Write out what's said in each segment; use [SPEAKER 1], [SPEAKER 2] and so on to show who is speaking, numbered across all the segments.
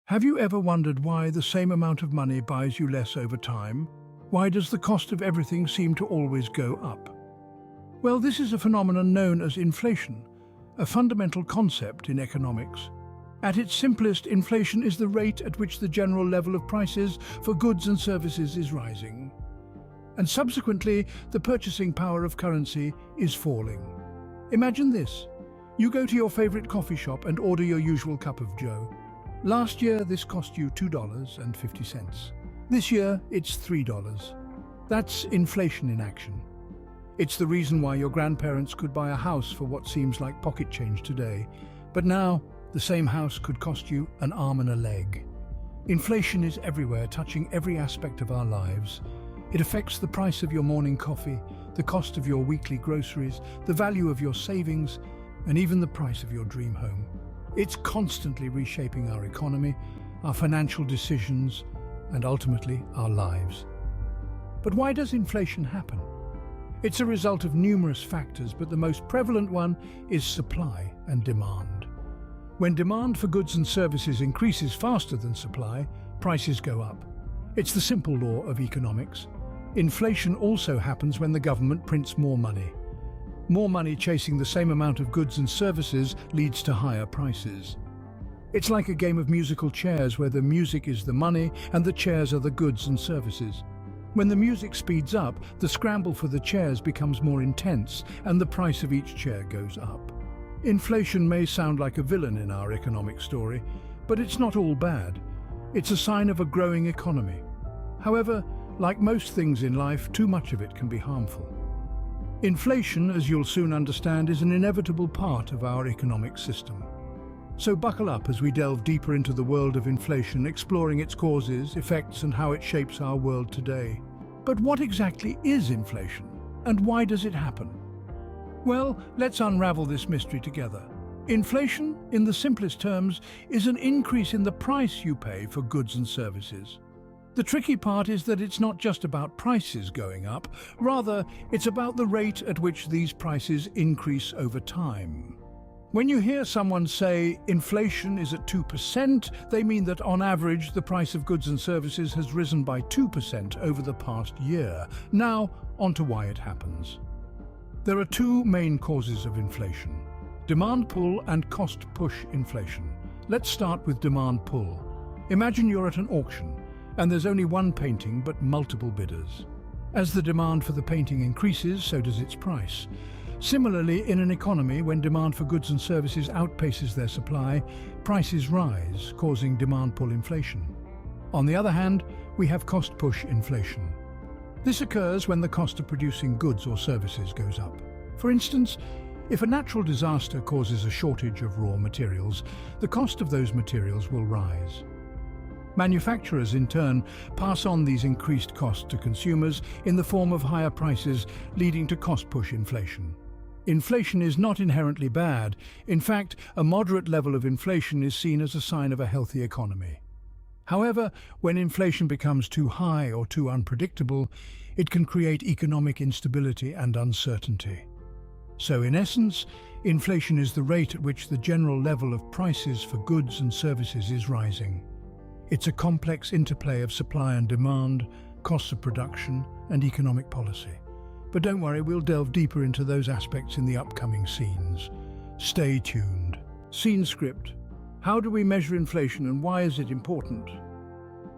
[SPEAKER 1] Have you ever wondered why the same amount of money buys you less over time? Why does the cost of everything seem to always go up? Well, this is a phenomenon known as inflation, a fundamental concept in economics. At its simplest, inflation is the rate at which the general level of prices for goods and services is rising. And subsequently, the purchasing power of currency is falling. Imagine this. You go to your favorite coffee shop and order your usual cup of joe. Last year, this cost you $2.50. This year, it's $3. That's inflation in action. It's the reason why your grandparents could buy a house for what seems like pocket change today. But now, the same house could cost you an arm and a leg. Inflation is everywhere, touching every aspect of our lives. It affects the price of your morning coffee, the cost of your weekly groceries, the value of your savings, and even the price of your dream home. It's constantly reshaping our economy, our financial decisions, and ultimately our lives. But why does inflation happen? It's a result of numerous factors, but the most prevalent one is supply and demand. When demand for goods and services increases faster than supply, prices go up. It's the simple law of economics. Inflation also happens when the government prints more money. More money chasing the same amount of goods and services leads to higher prices. It's like a game of musical chairs where the music is the money and the chairs are the goods and services. When the music speeds up, the scramble for the chairs becomes more intense and the price of each chair goes up. Inflation may sound like a villain in our economic story, but it's not all bad. It's a sign of a growing economy. However, like most things in life, too much of it can be harmful. Inflation, as you'll soon understand, is an inevitable part of our economic system. So buckle up as we delve deeper into the world of inflation, exploring its causes, effects, and how it shapes our world today. But what exactly is inflation, and why does it happen? Well, let's unravel this mystery together. Inflation, in the simplest terms, is an increase in the price you pay for goods and services. The tricky part is that it's not just about prices going up, rather, it's about the rate at which these prices increase over time. When you hear someone say inflation is at 2%, they mean that on average the price of goods and services has risen by 2% over the past year. Now, on to why it happens. There are two main causes of inflation: demand pull and cost push inflation. Let's start with demand pull. Imagine you're at an auction, and there's only one painting but multiple bidders. As the demand for the painting increases, so does its price. Similarly, in an economy, when demand for goods and services outpaces their supply, prices rise, causing demand-pull inflation. On the other hand, we have cost-push inflation. This occurs when the cost of producing goods or services goes up. For instance, if a natural disaster causes a shortage of raw materials, the cost of those materials will rise. Manufacturers, in turn, pass on these increased costs to consumers in the form of higher prices, leading to cost-push inflation. Inflation is not inherently bad. In fact, a moderate level of inflation is seen as a sign of a healthy economy. However, when inflation becomes too high or too unpredictable, it can create economic instability and uncertainty. So, in essence, inflation is the rate at which the general level of prices for goods and services is rising. It's a complex interplay of supply and demand, costs of production, and economic policy. But don't worry, we'll delve deeper into those aspects in the upcoming scenes. Stay tuned. Scene script. How do we measure inflation and why is it important?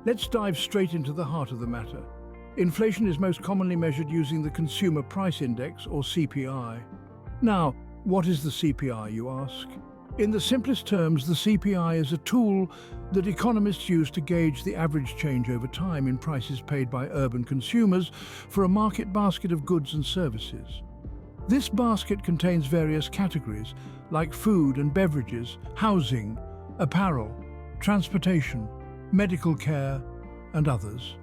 [SPEAKER 1] Let's dive straight into the heart of the matter. Inflation is most commonly measured using the Consumer Price Index, or CPI. Now, what is the CPI, you ask? In the simplest terms, the CPI is a tool that economists use to gauge the average change over time in prices paid by urban consumers for a market basket of goods and services. This basket contains various categories like food and beverages, housing, apparel, transportation, medical care, and others.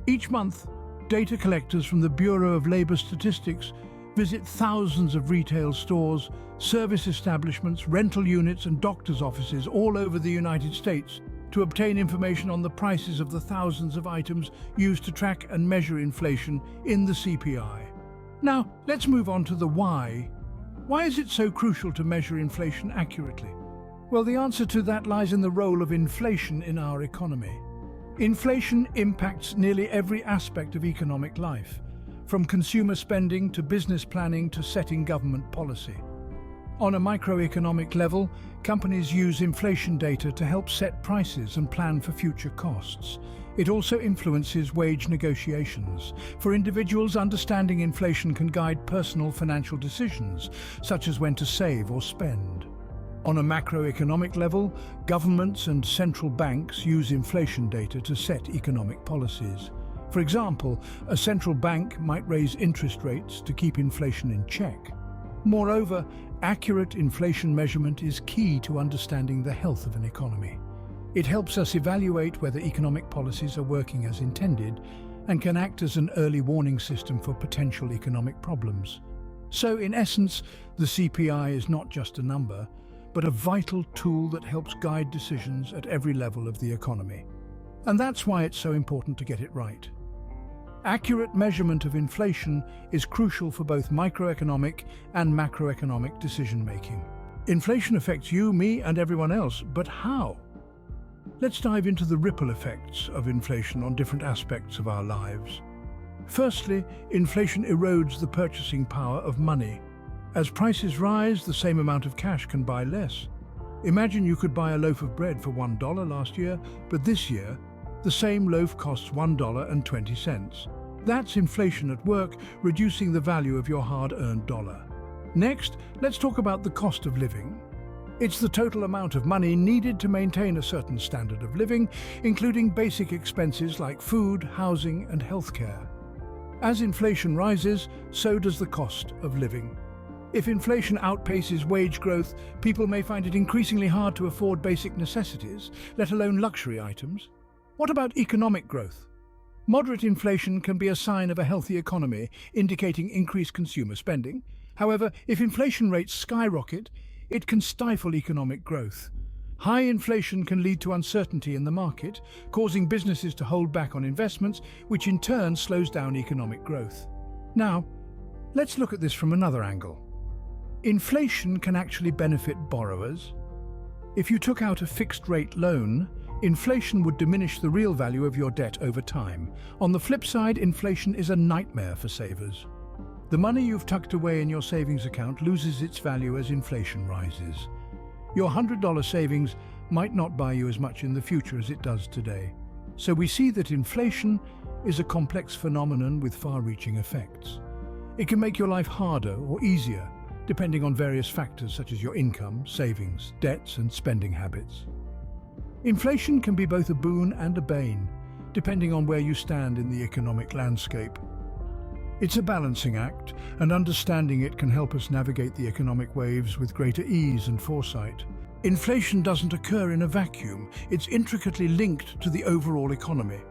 [SPEAKER 1] Each month, data collectors from the Bureau of Labor Statistics visit thousands of retail stores, service establishments, rental units, and doctors' offices all over the United States to obtain information on the prices of the thousands of items used to track and measure inflation in the CPI. Now, let's move on to the why. Why is it so crucial to measure inflation accurately? Well, the answer to that lies in the role of inflation in our economy. Inflation impacts nearly every aspect of economic life, from consumer spending to business planning to setting government policy. On a microeconomic level, companies use inflation data to help set prices and plan for future costs. It also influences wage negotiations. For individuals, understanding inflation can guide personal financial decisions, such as when to save or spend. On a macroeconomic level, governments and central banks use inflation data to set economic policies. For example, a central bank might raise interest rates to keep inflation in check. Moreover, accurate inflation measurement is key to understanding the health of an economy. It helps us evaluate whether economic policies are working as intended and can act as an early warning system for potential economic problems. So, in essence, the CPI is not just a number, but a vital tool that helps guide decisions at every level of the economy. And that's why it's so important to get it right. Accurate measurement of inflation is crucial for both microeconomic and macroeconomic decision-making. Inflation affects you, me, and everyone else, but how? Let's dive into the ripple effects of inflation on different aspects of our lives. Firstly, inflation erodes the purchasing power of money. As prices rise, the same amount of cash can buy less. Imagine you could buy a loaf of bread for $1 last year, but this year, the same loaf costs $1.20. That's inflation at work, reducing the value of your hard-earned dollar. Next, let's talk about the cost of living. It's the total amount of money needed to maintain a certain standard of living, including basic expenses like food, housing, and healthcare. As inflation rises, so does the cost of living. If inflation outpaces wage growth, people may find it increasingly hard to afford basic necessities, let alone luxury items. What about economic growth? Moderate inflation can be a sign of a healthy economy, indicating increased consumer spending. However, if inflation rates skyrocket, it can stifle economic growth. High inflation can lead to uncertainty in the market, causing businesses to hold back on investments, which in turn slows down economic growth. Now, let's look at this from another angle. Inflation can actually benefit borrowers. If you took out a fixed-rate loan, inflation would diminish the real value of your debt over time. On the flip side, inflation is a nightmare for savers. The money you've tucked away in your savings account loses its value as inflation rises. Your $100 savings might not buy you as much in the future as it does today. So we see that inflation is a complex phenomenon with far-reaching effects. It can make your life harder or easier, depending on various factors such as your income, savings, debts, and spending habits. Inflation can be both a boon and a bane, depending on where you stand in the economic landscape. It's a balancing act, and understanding it can help us navigate the economic waves with greater ease and foresight. Inflation doesn't occur in a vacuum. It's intricately linked to the overall economy.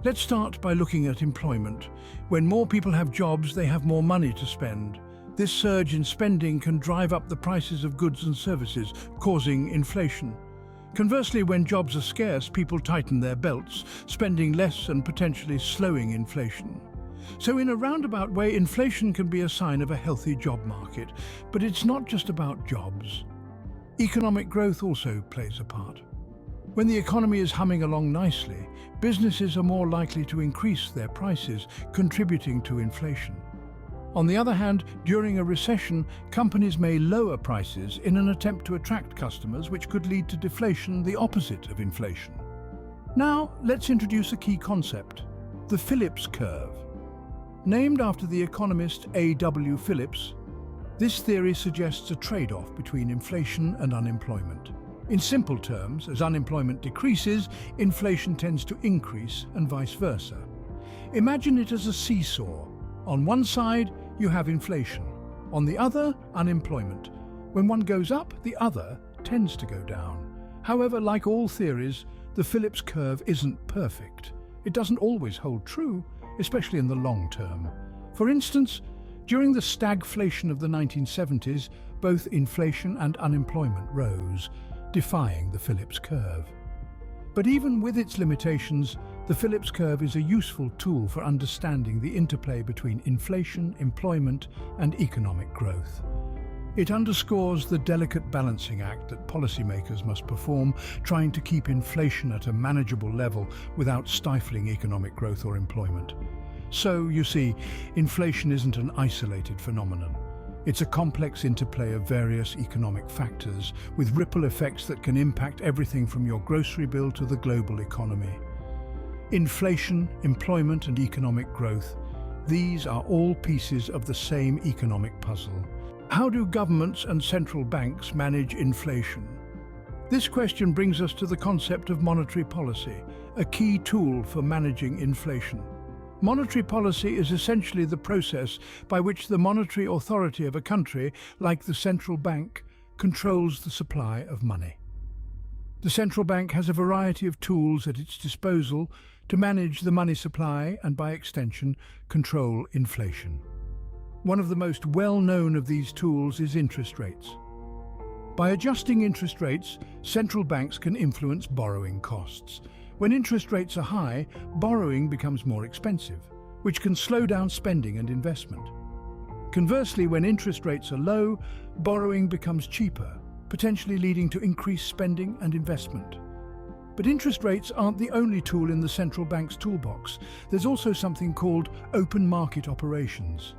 [SPEAKER 1] Let's start by looking at employment. When more people have jobs, they have more money to spend. This surge in spending can drive up the prices of goods and services, causing inflation. Conversely, when jobs are scarce, people tighten their belts, spending less and potentially slowing inflation. So in a roundabout way, inflation can be a sign of a healthy job market, but it's not just about jobs. Economic growth also plays a part. When the economy is humming along nicely, businesses are more likely to increase their prices, contributing to inflation. On the other hand, during a recession, companies may lower prices in an attempt to attract customers, which could lead to deflation, the opposite of inflation. Now, let's introduce a key concept: the Phillips curve. Named after the economist A.W. Phillips, this theory suggests a trade-off between inflation and unemployment. In simple terms, as unemployment decreases, inflation tends to increase and vice versa. Imagine it as a seesaw. On one side, you have inflation. On the other, unemployment. When one goes up, the other tends to go down. However, like all theories, the Phillips curve isn't perfect. It doesn't always hold true, especially in the long term. For instance, during the stagflation of the 1970s, both inflation and unemployment rose, defying the Phillips curve. But even with its limitations, the Phillips curve is a useful tool for understanding the interplay between inflation, employment, and economic growth. It underscores the delicate balancing act that policymakers must perform, trying to keep inflation at a manageable level without stifling economic growth or employment. So, you see, inflation isn't an isolated phenomenon. It's a complex interplay of various economic factors, with ripple effects that can impact everything from your grocery bill to the global economy. Inflation, employment and economic growth, these are all pieces of the same economic puzzle. How do governments and central banks manage inflation? This question brings us to the concept of monetary policy, a key tool for managing inflation. Monetary policy is essentially the process by which the monetary authority of a country, like the central bank, controls the supply of money. The central bank has a variety of tools at its disposal to manage the money supply and, by extension, control inflation. One of the most well-known of these tools is interest rates. By adjusting interest rates, central banks can influence borrowing costs. When interest rates are high, borrowing becomes more expensive, which can slow down spending and investment. Conversely, when interest rates are low, borrowing becomes cheaper, potentially leading to increased spending and investment. But interest rates aren't the only tool in the central bank's toolbox. There's also something called open market operations.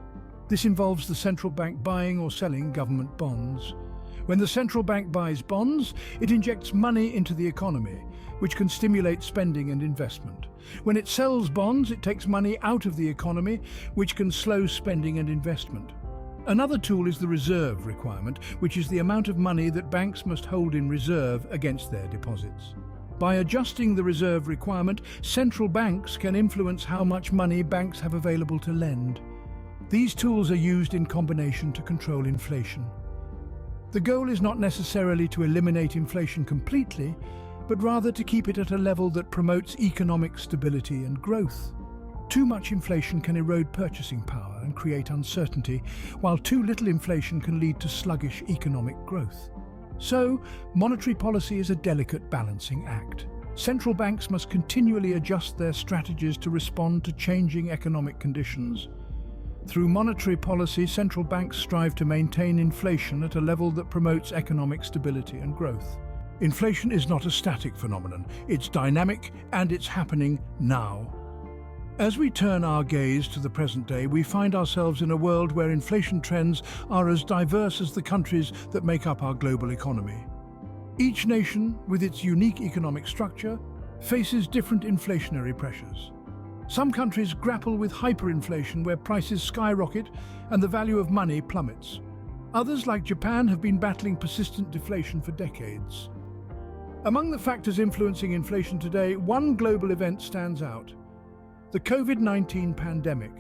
[SPEAKER 1] This involves the central bank buying or selling government bonds. When the central bank buys bonds, it injects money into the economy, which can stimulate spending and investment. When it sells bonds, it takes money out of the economy, which can slow spending and investment. Another tool is the reserve requirement, which is the amount of money that banks must hold in reserve against their deposits. By adjusting the reserve requirement, central banks can influence how much money banks have available to lend. These tools are used in combination to control inflation. The goal is not necessarily to eliminate inflation completely, but rather to keep it at a level that promotes economic stability and growth. Too much inflation can erode purchasing power and create uncertainty, while too little inflation can lead to sluggish economic growth. So, monetary policy is a delicate balancing act. Central banks must continually adjust their strategies to respond to changing economic conditions. Through monetary policy, central banks strive to maintain inflation at a level that promotes economic stability and growth. Inflation is not a static phenomenon, it's dynamic and it's happening now. As we turn our gaze to the present day, we find ourselves in a world where inflation trends are as diverse as the countries that make up our global economy. Each nation, with its unique economic structure, faces different inflationary pressures. Some countries grapple with hyperinflation where prices skyrocket and the value of money plummets. Others, like Japan, have been battling persistent deflation for decades. Among the factors influencing inflation today, one global event stands out: the COVID-19 pandemic.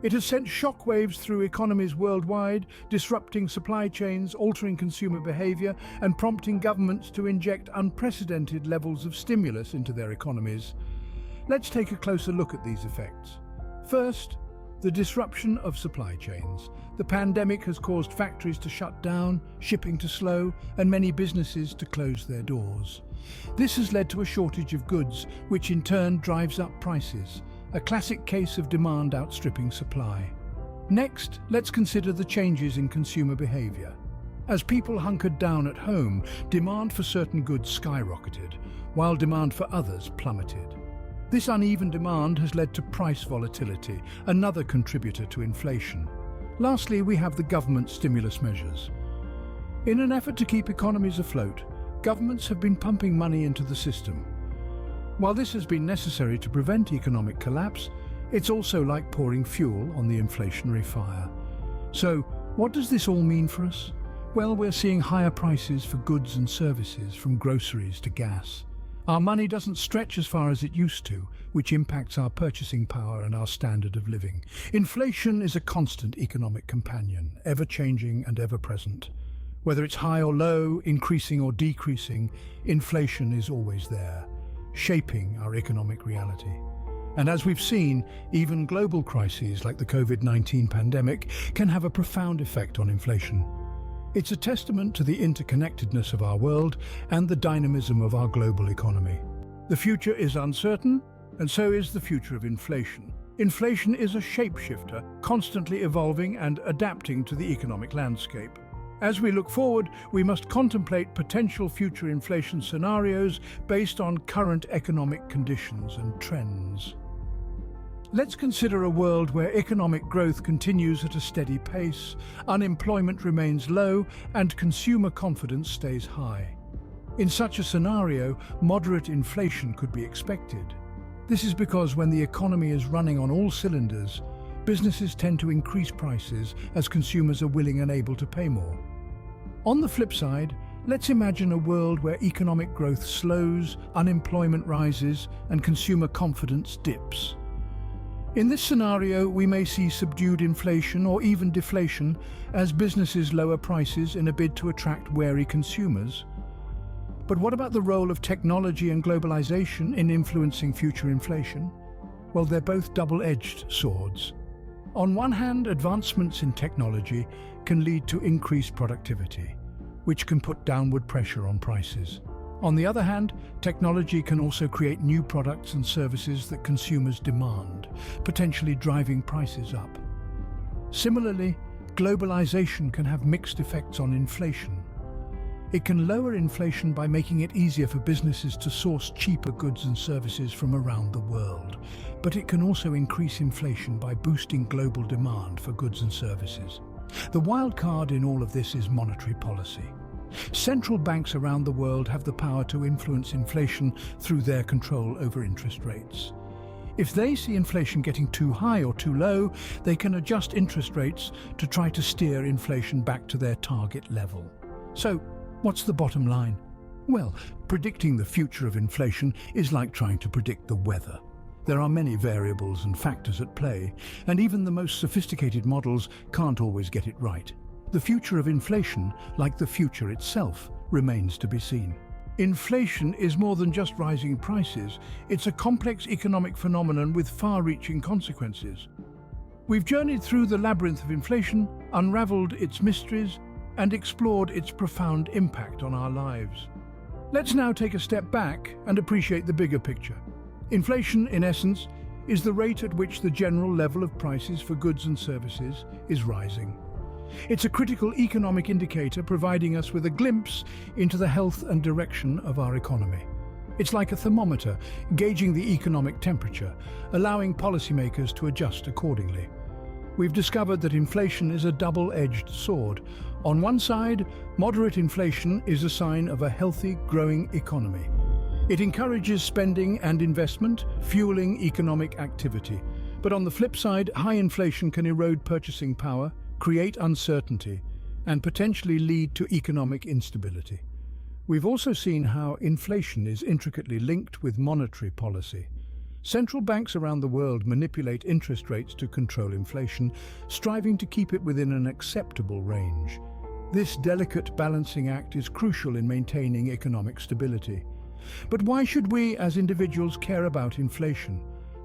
[SPEAKER 1] It has sent shockwaves through economies worldwide, disrupting supply chains, altering consumer behavior, and prompting governments to inject unprecedented levels of stimulus into their economies. Let's take a closer look at these effects. First, the disruption of supply chains. The pandemic has caused factories to shut down, shipping to slow, and many businesses to close their doors. This has led to a shortage of goods, which in turn drives up prices, a classic case of demand outstripping supply. Next, let's consider the changes in consumer behavior. As people hunkered down at home, demand for certain goods skyrocketed, while demand for others plummeted. This uneven demand has led to price volatility, another contributor to inflation. Lastly, we have the government stimulus measures. In an effort to keep economies afloat, governments have been pumping money into the system. While this has been necessary to prevent economic collapse, it's also like pouring fuel on the inflationary fire. So, what does this all mean for us? Well, we're seeing higher prices for goods and services, from groceries to gas. Our money doesn't stretch as far as it used to, which impacts our purchasing power and our standard of living. Inflation is a constant economic companion, ever-changing and ever-present. Whether it's high or low, increasing or decreasing, inflation is always there, shaping our economic reality. And as we've seen, even global crises like the COVID-19 pandemic can have a profound effect on inflation. It's a testament to the interconnectedness of our world and the dynamism of our global economy. The future is uncertain, and so is the future of inflation. Inflation is a shapeshifter, constantly evolving and adapting to the economic landscape. As we look forward, we must contemplate potential future inflation scenarios based on current economic conditions and trends. Let's consider a world where economic growth continues at a steady pace, unemployment remains low, and consumer confidence stays high. In such a scenario, moderate inflation could be expected. This is because when the economy is running on all cylinders, businesses tend to increase prices as consumers are willing and able to pay more. On the flip side, let's imagine a world where economic growth slows, unemployment rises, and consumer confidence dips. In this scenario, we may see subdued inflation or even deflation as businesses lower prices in a bid to attract wary consumers. But what about the role of technology and globalization in influencing future inflation? Well, they're both double-edged swords. On one hand, advancements in technology can lead to increased productivity, which can put downward pressure on prices. On the other hand, technology can also create new products and services that consumers demand, potentially driving prices up. Similarly, globalization can have mixed effects on inflation. It can lower inflation by making it easier for businesses to source cheaper goods and services from around the world. But it can also increase inflation by boosting global demand for goods and services. The wild card in all of this is monetary policy. Central banks around the world have the power to influence inflation through their control over interest rates. If they see inflation getting too high or too low, they can adjust interest rates to try to steer inflation back to their target level. So, what's the bottom line? Well, predicting the future of inflation is like trying to predict the weather. There are many variables and factors at play, and even the most sophisticated models can't always get it right. The future of inflation, like the future itself, remains to be seen. Inflation is more than just rising prices. It's a complex economic phenomenon with far-reaching consequences. We've journeyed through the labyrinth of inflation, unraveled its mysteries, and explored its profound impact on our lives. Let's now take a step back and appreciate the bigger picture. Inflation, in essence, is the rate at which the general level of prices for goods and services is rising. It's a critical economic indicator providing us with a glimpse into the health and direction of our economy. It's like a thermometer gauging the economic temperature, allowing policymakers to adjust accordingly. We've discovered that inflation is a double-edged sword. On one side, moderate inflation is a sign of a healthy, growing economy. It encourages spending and investment, fueling economic activity. But on the flip side, high inflation can erode purchasing power, create uncertainty, and potentially lead to economic instability. We've also seen how inflation is intricately linked with monetary policy. Central banks around the world manipulate interest rates to control inflation, striving to keep it within an acceptable range. This delicate balancing act is crucial in maintaining economic stability. But why should we, as individuals, care about inflation?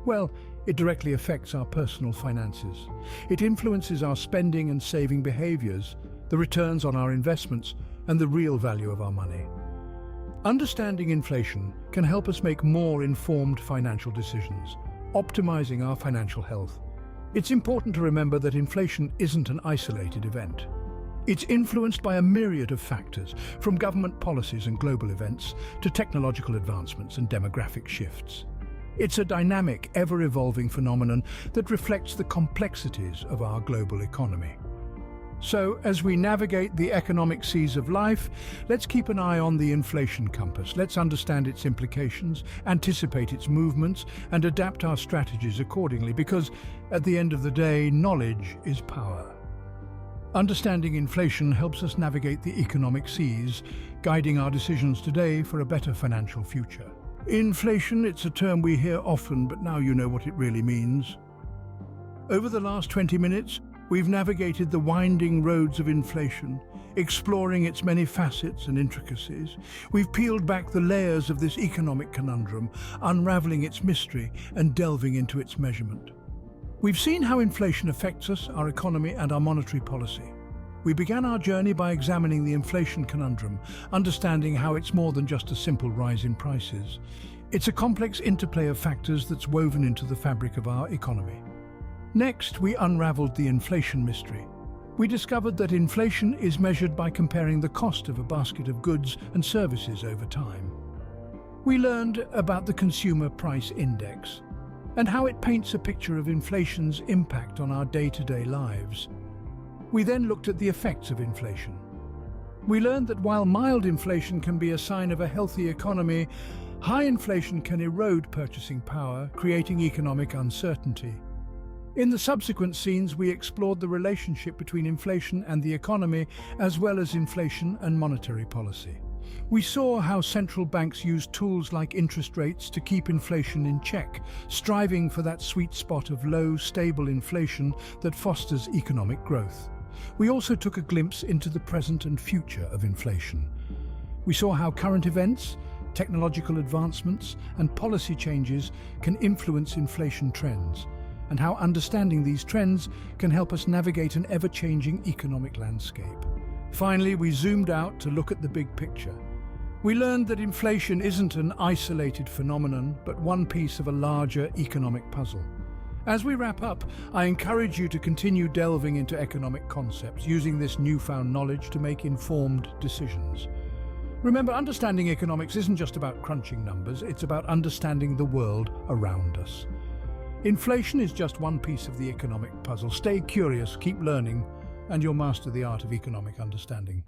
[SPEAKER 1] Well, it directly affects our personal finances. It influences our spending and saving behaviors, the returns on our investments, and the real value of our money. Understanding inflation can help us make more informed financial decisions, optimizing our financial health. It's important to remember that inflation isn't an isolated event. It's influenced by a myriad of factors, from government policies and global events to technological advancements and demographic shifts. It's a dynamic, ever-evolving phenomenon that reflects the complexities of our global economy. So, as we navigate the economic seas of life, let's keep an eye on the inflation compass. Let's understand its implications, anticipate its movements, and adapt our strategies accordingly, because, at the end of the day, knowledge is power. Understanding inflation helps us navigate the economic seas, guiding our decisions today for a better financial future. Inflation, it's a term we hear often, but now you know what it really means. Over the last 20 minutes, we've navigated the winding roads of inflation, exploring its many facets and intricacies. We've peeled back the layers of this economic conundrum, unraveling its mystery and delving into its measurement. We've seen how inflation affects us, our economy, and our monetary policy. We began our journey by examining the inflation conundrum, understanding how it's more than just a simple rise in prices. It's a complex interplay of factors that's woven into the fabric of our economy. Next, we unraveled the inflation mystery. We discovered that inflation is measured by comparing the cost of a basket of goods and services over time. We learned about the Consumer Price Index and how it paints a picture of inflation's impact on our day-to-day lives. We then looked at the effects of inflation. We learned that while mild inflation can be a sign of a healthy economy, high inflation can erode purchasing power, creating economic uncertainty. In the subsequent scenes, we explored the relationship between inflation and the economy, as well as inflation and monetary policy. We saw how central banks use tools like interest rates to keep inflation in check, striving for that sweet spot of low, stable inflation that fosters economic growth. We also took a glimpse into the present and future of inflation. We saw how current events, technological advancements, and policy changes can influence inflation trends, and how understanding these trends can help us navigate an ever-changing economic landscape. Finally, we zoomed out to look at the big picture. We learned that inflation isn't an isolated phenomenon, but one piece of a larger economic puzzle. As we wrap up, I encourage you to continue delving into economic concepts, using this newfound knowledge to make informed decisions. Remember, understanding economics isn't just about crunching numbers, it's about understanding the world around us. Inflation is just one piece of the economic puzzle. Stay curious, keep learning, and you'll master the art of economic understanding.